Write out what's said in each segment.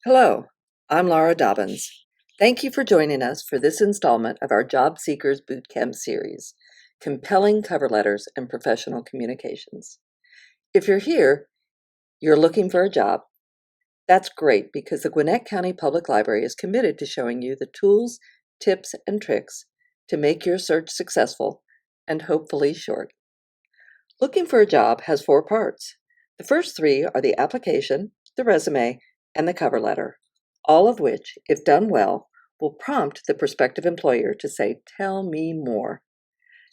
Hello, I'm Laura Dobbins. Thank you for joining us for this installment of our Job Seekers Bootcamp series, Compelling Cover Letters and Professional Communications. If you're here, you're looking for a job. That's great because the Gwinnett County Public Library is committed to showing you the tools, tips, and tricks to make your search successful and hopefully short. Looking for a job has 4 parts. The first 3 are the application, the resume, and the cover letter, all of which, if done well, will prompt the prospective employer to say, "Tell me more."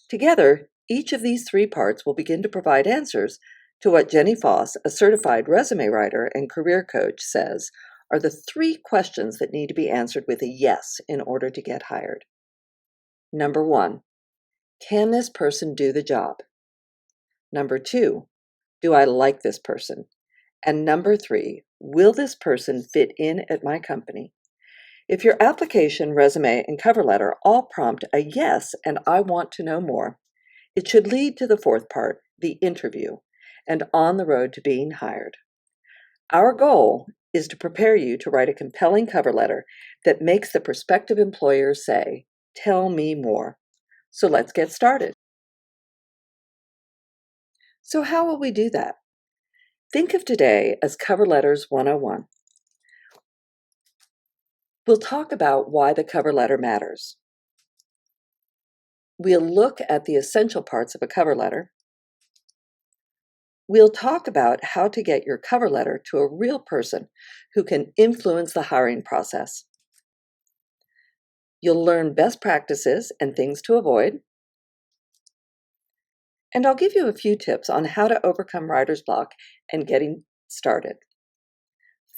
Together, each of these 3 parts will begin to provide answers to what Jenny Foss, a certified resume writer and career coach, says are the 3 questions that need to be answered with a yes in order to get hired. Number 1, can this person do the job? Number 2, do I like this person? And number 3, will this person fit in at my company? If your application, resume, and cover letter all prompt a yes and I want to know more, it should lead to the 4th part, the interview, and on the road to being hired. Our goal is to prepare you to write a compelling cover letter that makes the prospective employer say, "Tell me more." So let's get started. So how will we do that? Think of today as Cover Letters 101. We'll talk about why the cover letter matters. We'll look at the essential parts of a cover letter. We'll talk about how to get your cover letter to a real person who can influence the hiring process. You'll learn best practices and things to avoid. And I'll give you a few tips on how to overcome writer's block and getting started.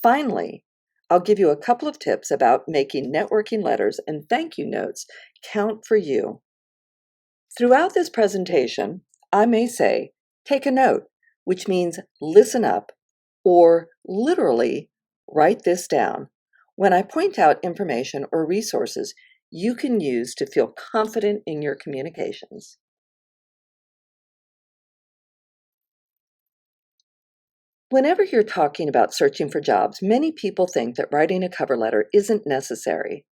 Finally, I'll give you a couple of tips about making networking letters and thank you notes count for you. Throughout this presentation, I may say, take a note, which means listen up, or literally write this down, when I point out information or resources you can use to feel confident in your communications. Whenever you're talking about searching for jobs, many people think that writing a cover letter isn't necessary.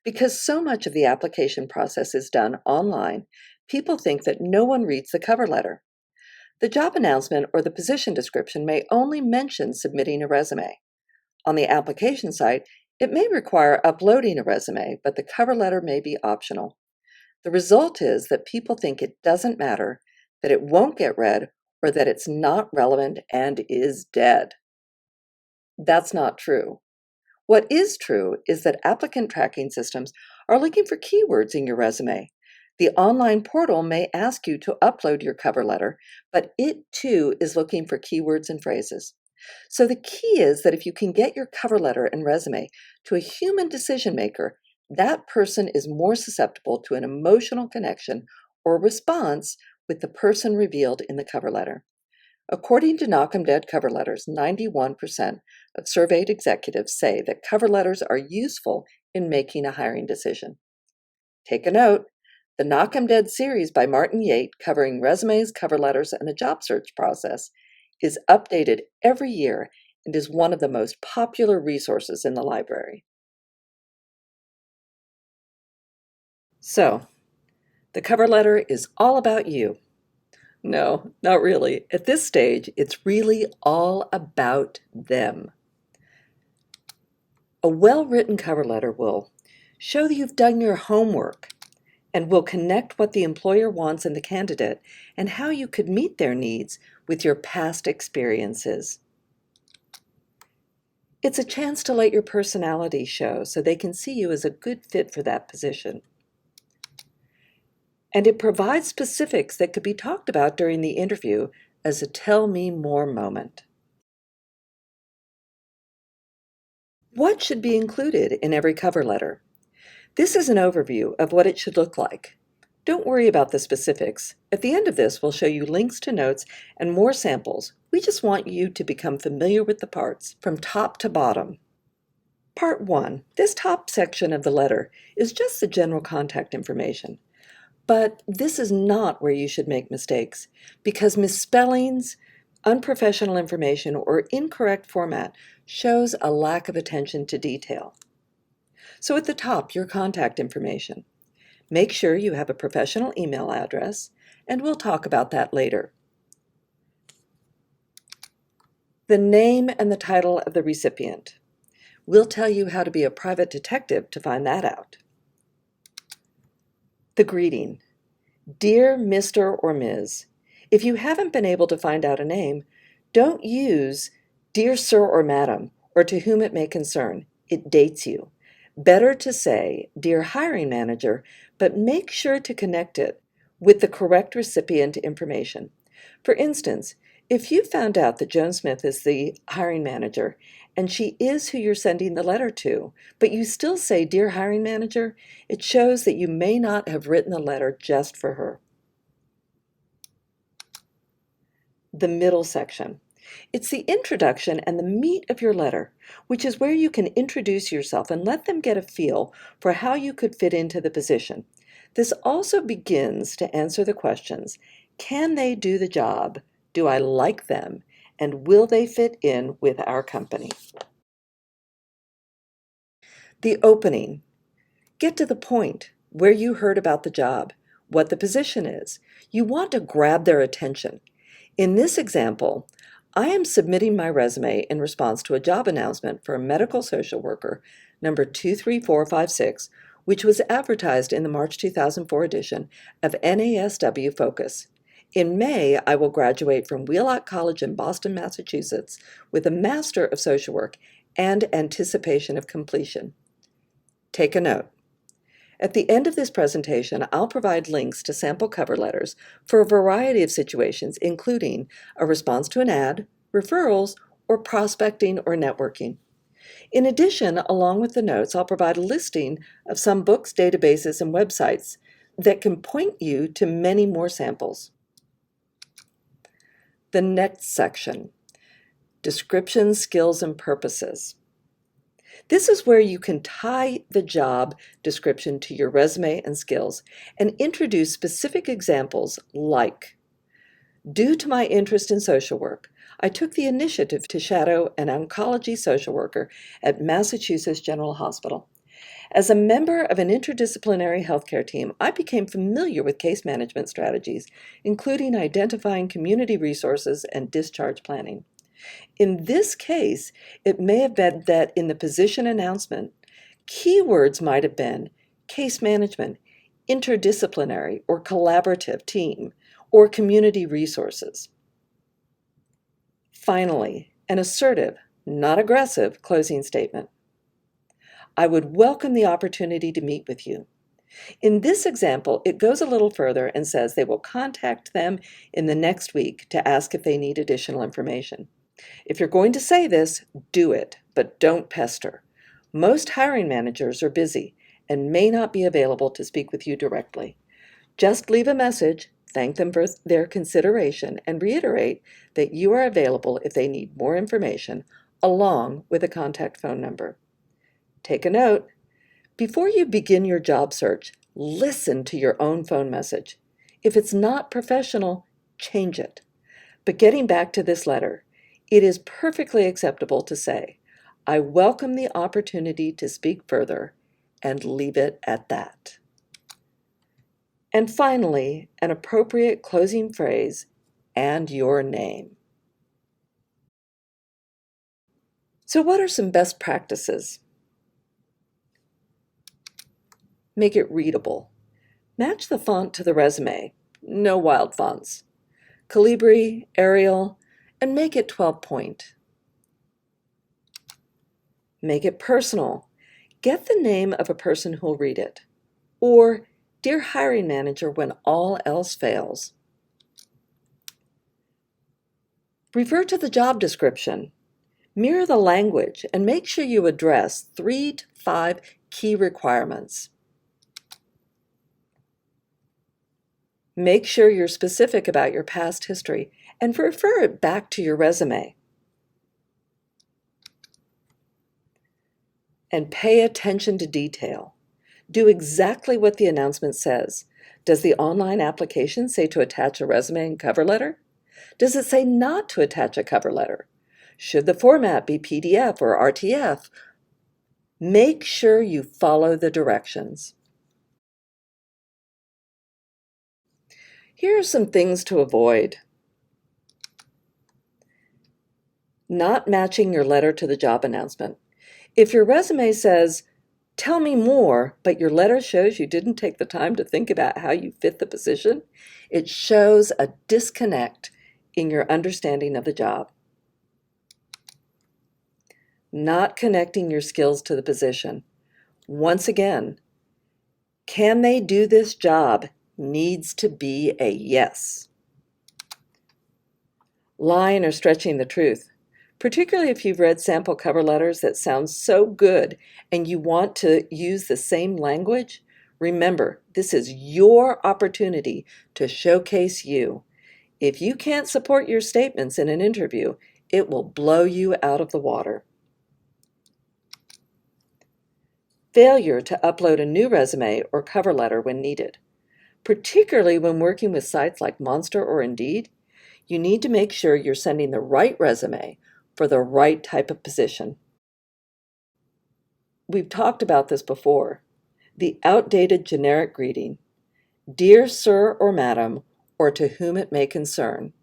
Because so much of the application process is done online, people think that no one reads the cover letter. The job announcement or the position description may only mention submitting a resume. On the application site, it may require uploading a resume, but the cover letter may be optional. The result is that people think it doesn't matter, that it won't get read, or that it's not relevant and is dead. That's not true. What is true is that applicant tracking systems are looking for keywords in your resume. The online portal may ask you to upload your cover letter, but it too is looking for keywords and phrases. So the key is that if you can get your cover letter and resume to a human decision maker, that person is more susceptible to an emotional connection or response with the person revealed in the cover letter. According to Knock 'em Dead Cover Letters, 91% of surveyed executives say that cover letters are useful in making a hiring decision. Take a note, the Knock 'em Dead series by Martin Yate, covering resumes, cover letters, and the job search process, is updated every year and is one of the most popular resources in the library. So, the cover letter is all about you. No, not really. At this stage, it's really all about them. A well-written cover letter will show that you've done your homework and will connect what the employer wants in the candidate and how you could meet their needs with your past experiences. It's a chance to let your personality show so they can see you as a good fit for that position. And it provides specifics that could be talked about during the interview as a tell me more moment. What should be included in every cover letter? This is an overview of what it should look like. Don't worry about the specifics. At the end of this, we'll show you links to notes and more samples. We just want you to become familiar with the parts from top to bottom. Part 1. This top section of the letter is just the general contact information. But this is not where you should make mistakes, because misspellings, Unprofessional information or incorrect format shows a lack of attention to detail. So at the top, your contact information. Make sure you have a professional email address, and we'll talk about that later. The name and the title of the recipient. We'll tell you how to be a private detective to find that out. The greeting. Dear Mr. or Ms. If you haven't been able to find out a name, don't use Dear Sir or Madam or to whom it may concern. It dates you. Better to say Dear Hiring Manager, but make sure to connect it with the correct recipient information. For instance, if you found out that Joan Smith is the hiring manager and she is who you're sending the letter to, but you still say Dear Hiring Manager, it shows that you may not have written the letter just for her. The middle section. It's the introduction and the meat of your letter, which is where you can introduce yourself and let them get a feel for how you could fit into the position. This also begins to answer the questions, can they do the job? Do I like them? And will they fit in with our company? The opening. Get to the point, where you heard about the job, what the position is. You want to grab their attention. In this example, I am submitting my resume in response to a job announcement for a medical social worker, number 23456, which was advertised in the March 2004 edition of NASW Focus. In May, I will graduate from Wheelock College in Boston, Massachusetts, with a Master of Social Work and anticipation of completion. Take a note. At the end of this presentation, I'll provide links to sample cover letters for a variety of situations, including a response to an ad, referrals, or prospecting or networking. In addition, along with the notes, I'll provide a listing of some books, databases, and websites that can point you to many more samples. The next section, description, skills, and purposes. This is where you can tie the job description to your resume and skills and introduce specific examples like, due to my interest in social work, I took the initiative to shadow an oncology social worker at Massachusetts General Hospital. As a member of an interdisciplinary healthcare team, I became familiar with case management strategies, including identifying community resources and discharge planning. In this case, it may have been that in the position announcement, keywords might have been case management, interdisciplinary or collaborative team, or community resources. Finally, an assertive, not aggressive, closing statement. I would welcome the opportunity to meet with you. In this example, it goes a little further and says they will contact them in the next week to ask if they need additional information. If you're going to say this, do it, but don't pester. Most hiring managers are busy and may not be available to speak with you directly. Just leave a message, thank them for their consideration, and reiterate that you are available if they need more information, along with a contact phone number. Take a note. Before you begin your job search, listen to your own phone message. If it's not professional, change it. But getting back to this letter, it is perfectly acceptable to say, I welcome the opportunity to speak further, and leave it at that. And finally, an appropriate closing phrase, and your name. So what are some best practices? Make it readable. Match the font to the resume. No wild fonts. Calibri, Arial, and make it 12-point. Make it personal. Get the name of a person who'll read it. Or, Dear Hiring Manager, when all else fails. Refer to the job description. Mirror the language and make sure you address 3 to 5 key requirements. Make sure you're specific about your past history and refer it back to your resume. And pay attention to detail. Do exactly what the announcement says. Does the online application say to attach a resume and cover letter? Does it say not to attach a cover letter? Should the format be PDF or RTF? Make sure you follow the directions. Here are some things to avoid. Not matching your letter to the job announcement. If your resume says, "Tell me more," but your letter shows you didn't take the time to think about how you fit the position, it shows a disconnect in your understanding of the job. Not connecting your skills to the position. Once again, can they do this job needs to be a yes. Lying or stretching the truth, particularly if you've read sample cover letters that sound so good and you want to use the same language. Remember, this is your opportunity to showcase you. If you can't support your statements in an interview, it will blow you out of the water. Failure to upload a new resume or cover letter when needed. Particularly when working with sites like Monster or Indeed, you need to make sure you're sending the right resume for the right type of position. We've talked about this before. The outdated generic greeting, "Dear Sir or Madam," or "To whom it may concern."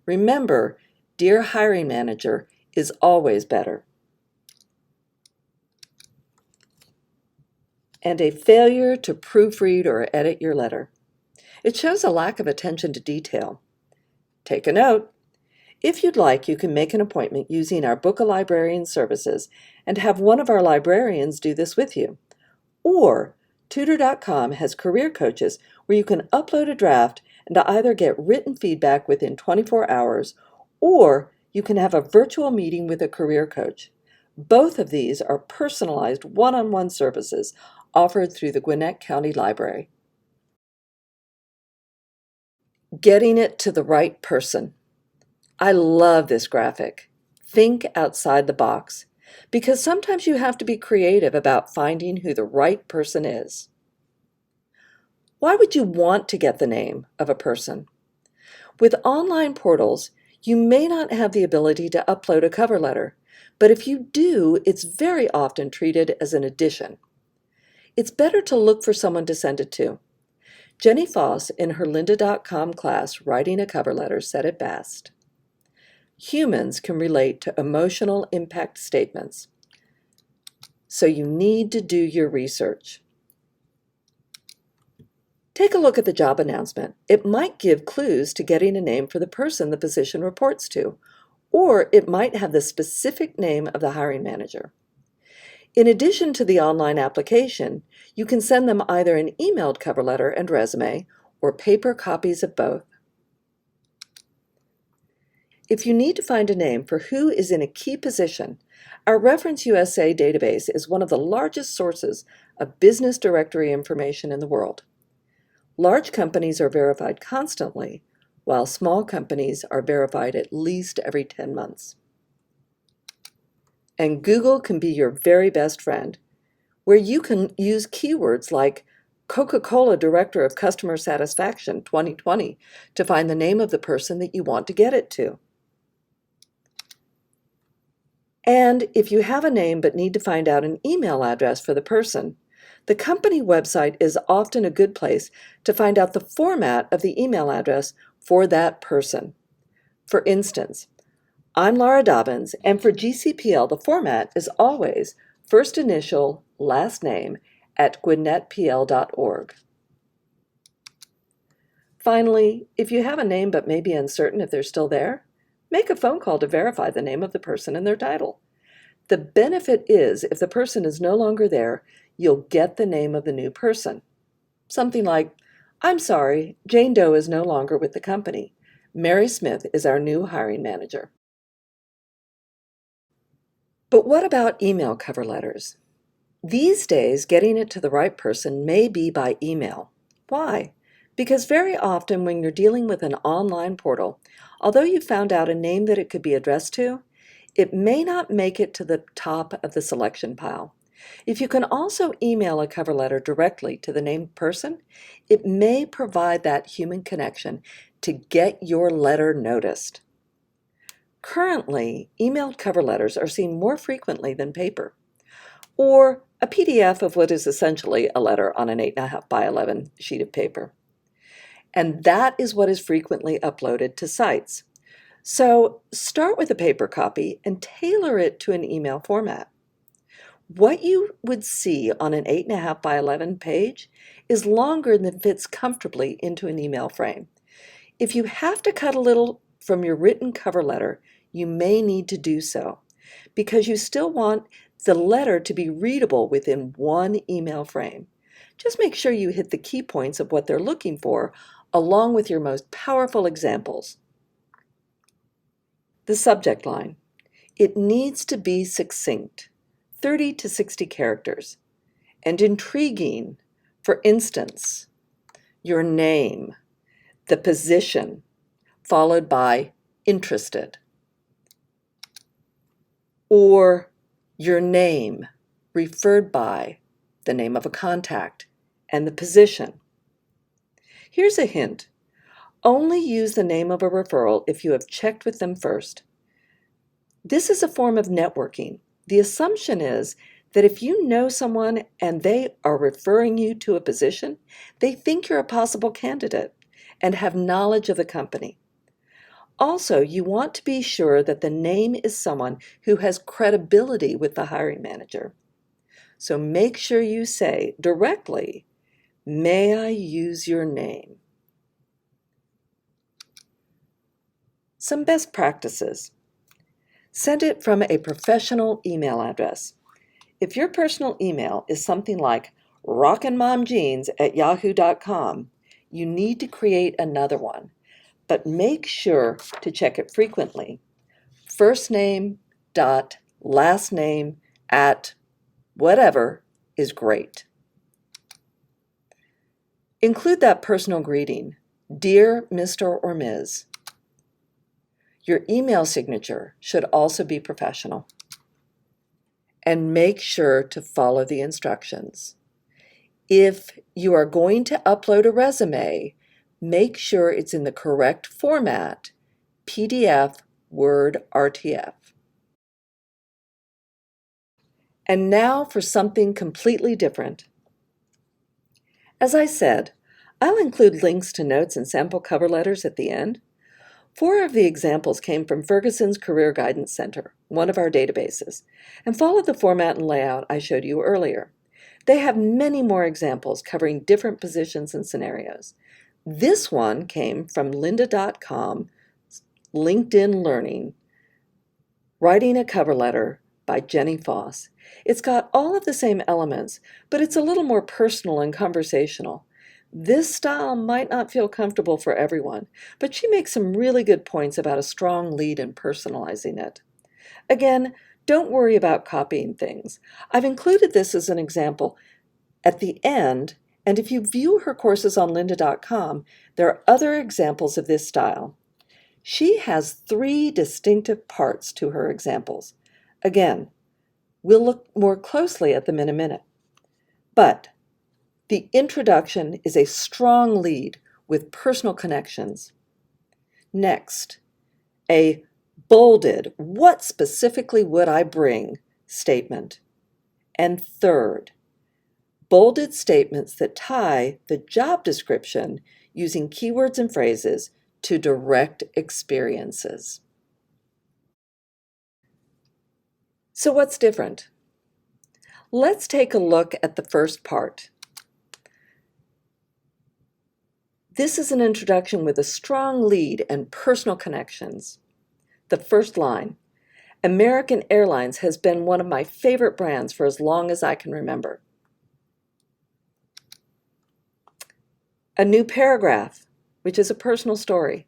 Remember, "Dear Hiring Manager" is always better. And a failure to proofread or edit your letter. It shows a lack of attention to detail. Take a note. If you'd like, you can make an appointment using our Book a Librarian services and have one of our librarians do this with you. Or Tutor.com has career coaches where you can upload a draft and either get written feedback within 24 hours or you can have a virtual meeting with a career coach. Both of these are personalized one-on-one services offered through the Gwinnett County Library. Getting it to the right person. I love this graphic. Think outside the box, because sometimes you have to be creative about finding who the right person is. Why would you want to get the name of a person? With online portals, you may not have the ability to upload a cover letter, but if you do, it's very often treated as an addition. It's better to look for someone to send it to. Jenny Foss, in her lynda.com class, Writing a Cover Letter, said it best. Humans can relate to emotional impact statements, so you need to do your research. Take a look at the job announcement. It might give clues to getting a name for the person the position reports to, or it might have the specific name of the hiring manager. In addition to the online application, you can send them either an emailed cover letter and resume or paper copies of both. If you need to find a name for who is in a key position, our Reference USA database is one of the largest sources of business directory information in the world. Large companies are verified constantly, while small companies are verified at least every 10 months. And Google can be your very best friend, where you can use keywords like Coca-Cola Director of Customer Satisfaction 2020 to find the name of the person that you want to get it to. And if you have a name but need to find out an email address for the person, the company website is often a good place to find out the format of the email address for that person. For instance, I'm Laura Dobbins, and for GCPL, the format is always first initial, last name at gwinnettpl.org. Finally, if you have a name but may be uncertain if they're still there, make a phone call to verify the name of the person and their title. The benefit is, if the person is no longer there, you'll get the name of the new person. Something like, "I'm sorry, Jane Doe is no longer with the company. Mary Smith is our new hiring manager." But what about email cover letters? These days, getting it to the right person may be by email. Why? Because very often when you're dealing with an online portal, although you found out a name that it could be addressed to, it may not make it to the top of the selection pile. If you can also email a cover letter directly to the named person, it may provide that human connection to get your letter noticed. Currently, emailed cover letters are seen more frequently than paper, or a PDF of what is essentially a letter on an 8.5 by 11 sheet of paper. And that is what is frequently uploaded to sites. So start with a paper copy and tailor it to an email format. What you would see on an 8.5 by 11 page is longer than fits comfortably into an email frame. If you have to cut a little from your written cover letter, you may need to do so, because you still want the letter to be readable within one email frame. Just make sure you hit the key points of what they're looking for, along with your most powerful examples. The subject line. It needs to be succinct, 30 to 60 characters, and intriguing. For instance, your name, the position, followed by interested. Or your name, referred by the name of a contact and the position. Here's a hint. Only use the name of a referral if you have checked with them first. This is a form of networking. The assumption is that if you know someone and they are referring you to a position, they think you're a possible candidate and have knowledge of the company. Also, you want to be sure that the name is someone who has credibility with the hiring manager. So make sure you say directly, "May I use your name?" Some best practices. Send it from a professional email address. If your personal email is something like rockinmomjeans@yahoo.com, you need to create another one, but make sure to check it frequently. First name dot last name at whatever is great. Include that personal greeting, "Dear Mr. or Ms." Your email signature should also be professional. And make sure to follow the instructions. If you are going to upload a resume, make sure it's in the correct format, PDF, Word, RTF. And now for something completely different. As I said, I'll include links to notes and sample cover letters at the end. 4 of the examples came from Ferguson's Career Guidance Center, one of our databases, and followed the format and layout I showed you earlier. They have many more examples covering different positions and scenarios. This one came from lynda.com, LinkedIn Learning, Writing a Cover Letter by Jenny Foss. It's got all of the same elements, but it's a little more personal and conversational. This style might not feel comfortable for everyone, but she makes some really good points about a strong lead in personalizing it. Again, don't worry about copying things. I've included this as an example at the end, and if you view her courses on lynda.com, there are other examples of this style. She has 3 distinctive parts to her examples. Again, we'll look more closely at them in a minute. But the introduction is a strong lead with personal connections. Next, a bolded, "What specifically would I bring?" statement. And third, bolded statements that tie the job description using keywords and phrases to direct experiences. So what's different? Let's take a look at the first part. This is an introduction with a strong lead and personal connections. The first line, "American Airlines has been one of my favorite brands for as long as I can remember." A new paragraph, which is a personal story.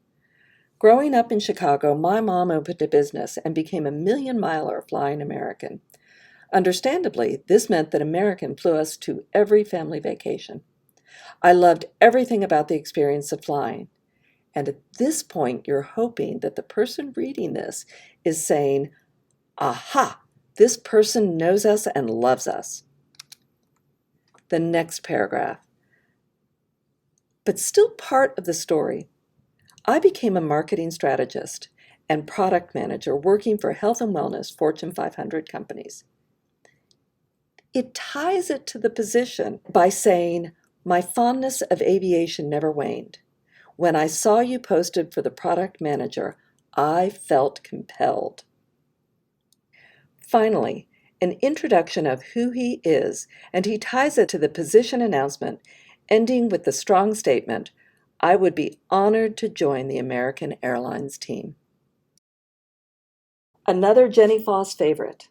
"Growing up in Chicago, my mom opened a business and became a million-miler flying American. Understandably, this meant that American flew us to every family vacation. I loved everything about the experience of flying." And at this point, you're hoping that the person reading this is saying, "Aha, this person knows us and loves us." The next paragraph. But still part of the story. I became a marketing strategist and product manager working for health and wellness Fortune 500 companies. It ties it to the position by saying, my fondness of aviation never waned. When I saw you posted for the product manager, I felt compelled. Finally, an introduction of who he is, and he ties it to the position announcement, ending with the strong statement, I would be honored to join the American Airlines team. Another Jenny Foss favorite.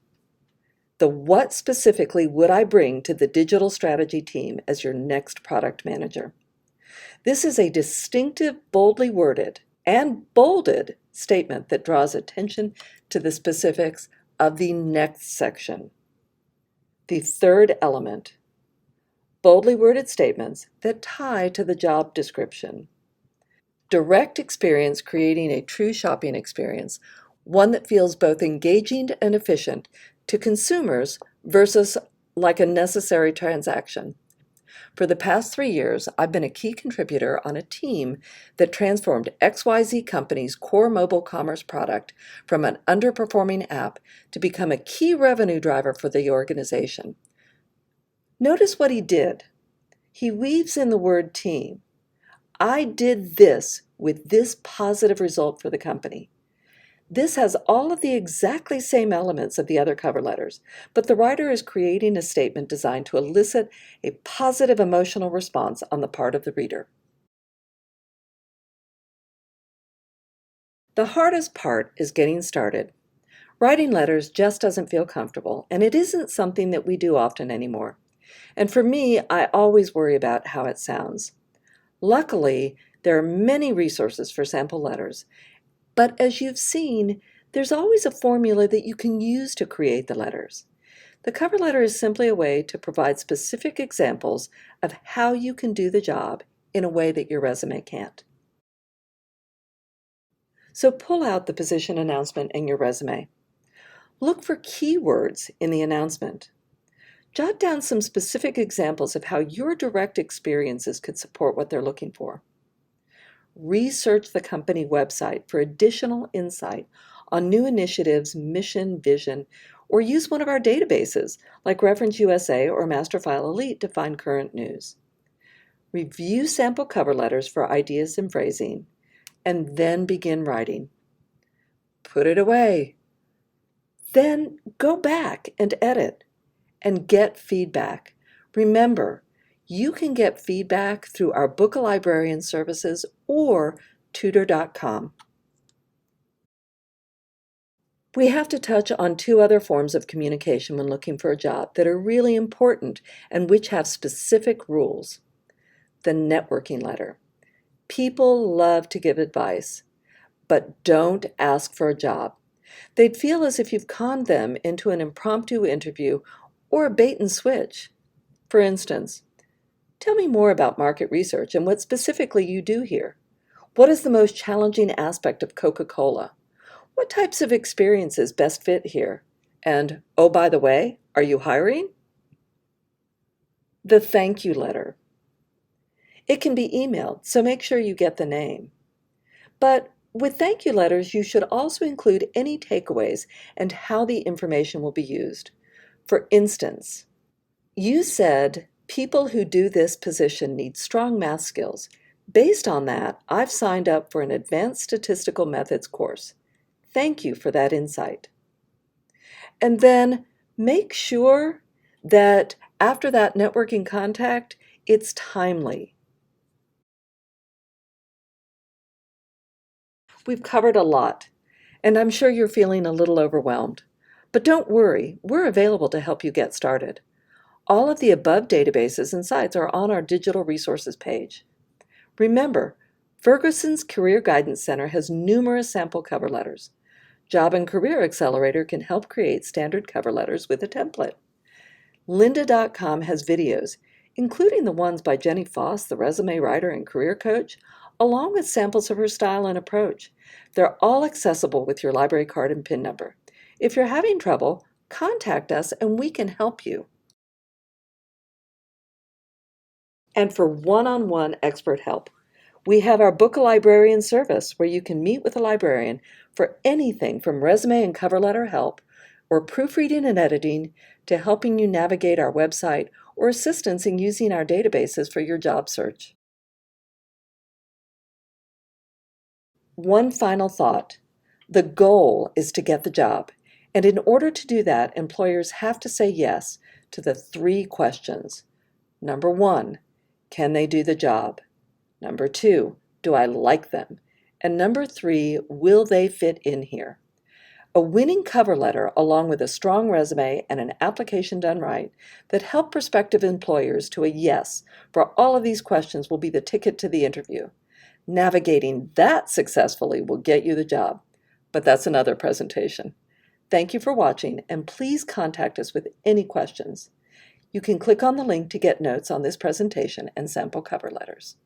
The what specifically would I bring to the digital strategy team as your next product manager? This is a distinctive, boldly worded, and bolded statement that draws attention to the specifics of the next section. The third element, boldly worded statements that tie to the job description. Direct experience creating a true shopping experience, one that feels both engaging and efficient to consumers versus like a necessary transaction. For the past 3 years, I've been a key contributor on a team that transformed XYZ Company's core mobile commerce product from an underperforming app to become a key revenue driver for the organization. Notice what he did. He weaves in the word team. I did this with this positive result for the company. This has all of the exactly same elements of the other cover letters, but the writer is creating a statement designed to elicit a positive emotional response on the part of the reader. The hardest part is getting started. Writing letters just doesn't feel comfortable, and it isn't something that we do often anymore. And for me, I always worry about how it sounds. Luckily, there are many resources for sample letters, but as you've seen, there's always a formula that you can use to create the letters. The cover letter is simply a way to provide specific examples of how you can do the job in a way that your resume can't. So pull out the position announcement in your resume. Look for keywords in the announcement. Jot down some specific examples of how your direct experiences could support what they're looking for. Research the company website for additional insight on new initiatives, mission, vision, or use one of our databases like Reference USA or Masterfile Elite to find current news. Review sample cover letters for ideas and phrasing, and then begin writing. Put it away. Then go back and edit and get feedback. Remember, you can get feedback through our Book a Librarian services or tutor.com. We have to touch on 2 other forms of communication when looking for a job that are really important and which have specific rules. The networking letter. People love to give advice, but don't ask for a job. They'd feel as if you've conned them into an impromptu interview or a bait and switch. For instance, tell me more about market research and what specifically you do here. What is the most challenging aspect of Coca-Cola? What types of experiences best fit here? And, oh, by the way, are you hiring? The thank you letter. It can be emailed, so make sure you get the name. But with thank you letters, you should also include any takeaways and how the information will be used. For instance, you said people who do this position need strong math skills. Based on that, I've signed up for an advanced statistical methods course. Thank you for that insight. And then make sure that after that networking contact, it's timely. We've covered a lot, and I'm sure you're feeling a little overwhelmed. But don't worry, we're available to help you get started. All of the above databases and sites are on our digital resources page. Remember, Ferguson's Career Guidance Center has numerous sample cover letters. Job and Career Accelerator can help create standard cover letters with a template. Lynda.com has videos, including the ones by Jenny Foss, the resume writer and career coach, along with samples of her style and approach. They're all accessible with your library card and PIN number. If you're having trouble, contact us and we can help you. And for one-on-one expert help, We have our Book a Librarian service where you can meet with a librarian for anything from resume and cover letter help, or proofreading and editing, to helping you navigate our website or assistance in using our databases for your job search. One final thought. The goal is to get the job, and in order to do that, employers have to say yes to the 3 questions. Number 1, can they do the job? Number 2, do I like them? And number 3, will they fit in here? A winning cover letter, along with a strong resume and an application done right, that help prospective employers to a yes for all of these questions will be the ticket to the interview. Navigating that successfully will get you the job, but that's another presentation. Thank you for watching, and please contact us with any questions. You can click on the link to get notes on this presentation and sample cover letters.